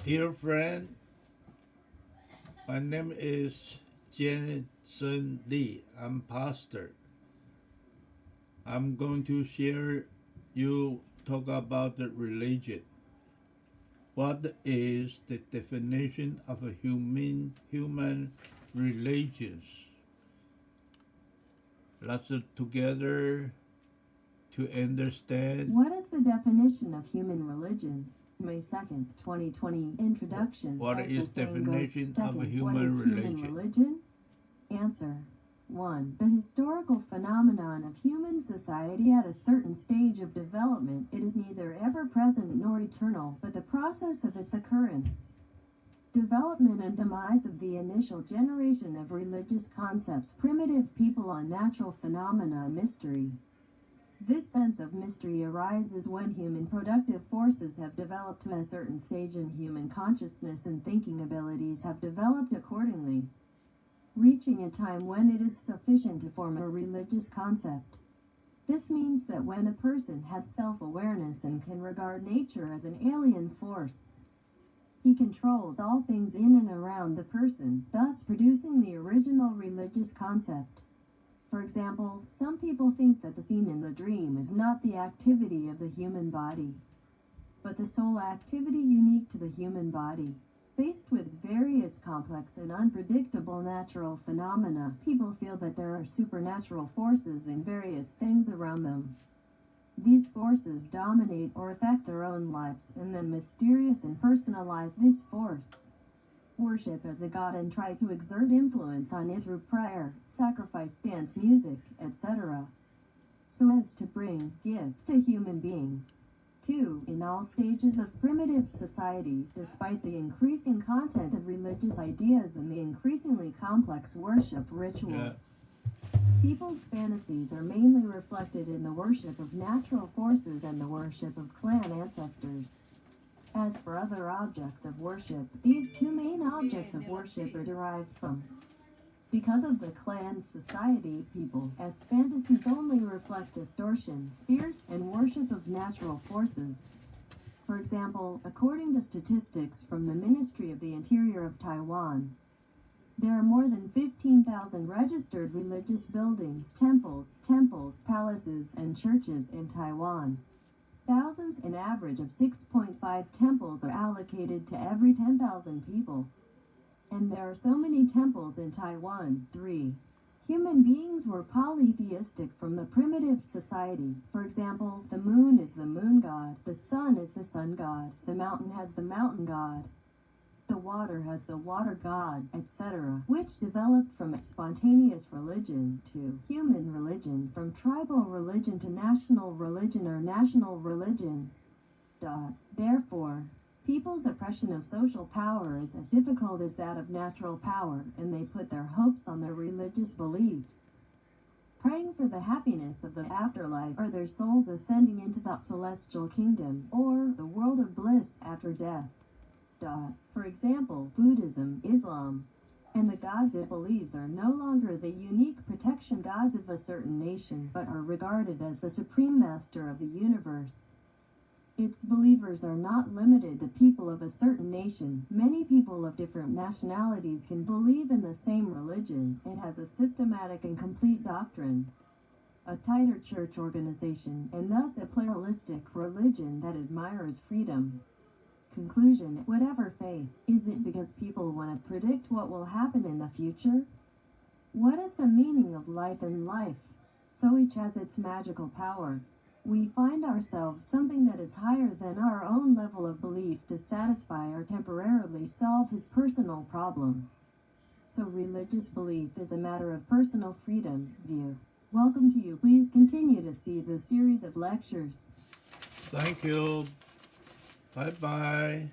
Dear friend, my name is Jensen Lee. I'm pastor. I'm going to share you talk about the religion. What is the definition of a human relations? Let's together to understand What is the definition of human religion? May 2nd, 2020 Introduction. what As is the saying definition goes, of a second, human what is religion. human religion? Answer. 1. The historical phenomenon of human society at a certain stage of development. It is neither ever present nor eternal, but the process of its occurrence. Development and demise of the initial generation of religious concepts, primitive people on natural phenomena, mystery. This sense of mystery arises when human productive forces have developed to a certain stage and human consciousness and thinking abilities have developed accordingly, reaching a time when it is sufficient to form a religious concept. This means that when a person has self-awareness and can regard nature as an alien force, he controls all things in and around the person, thus producing the original religious concept. For example, some people think that the scene in the dream is not the activity of the human body, but the sole activity unique to the human body. Faced with various complex and unpredictable natural phenomena, people feel that there are supernatural forces in various things around them. These forces dominate or affect their own lives and then mysterious and personalize this force. Worship as a god and try to exert influence on it through prayer, sacrifice, dance, music, etc., so as to bring gift to human beings. 2. In all stages of primitive society, despite the increasing content of religious ideas and the increasingly complex worship rituals, people's fantasies are mainly reflected in the worship of natural forces and the worship of clan ancestors. As for other objects of worship, these two main objects of worship are derived from. Because of the clan society, people, as fantasies only reflect distortions, fears, and worship of natural forces. For example, according to statistics from the Ministry of the Interior of Taiwan, there are more than 15,000 registered religious buildings, temples, palaces, and churches in Taiwan. Thousands, an average of 6.5 temples are allocated to every 10,000 people. And there are so many temples in Taiwan. 3. Human beings were polytheistic from the primitive society. For example, the moon is the moon god, the sun is the sun god, the mountain has the mountain god, the water has the water god, etc., which developed from a spontaneous religion to human religion, from tribal religion to national religion or national religion. Therefore, people's oppression of social power is as difficult as that of natural power, and they put their hopes on their religious beliefs, praying for the happiness of the afterlife or their souls ascending into the celestial kingdom or the world of bliss after death. For example, Buddhism, Islam, and the gods it believes are no longer the unique protection gods of a certain nation, but are regarded as the supreme master of the universe. Its believers are not limited to people of a certain nation. Many people of different nationalities can believe in the same religion. It has a systematic and complete doctrine, a tighter church organization, and thus a pluralistic religion that admires freedom. Conclusion: whatever faith, is it because people want to predict what will happen in the future? What is the meaning of life and life? So each has its magical power. We find ourselves something that is higher than our own level of belief to satisfy or temporarily solve his personal problem. So religious belief is a matter of personal freedom. View. Welcome to you. Please continue to see the series of lectures. Thank you. Bye bye.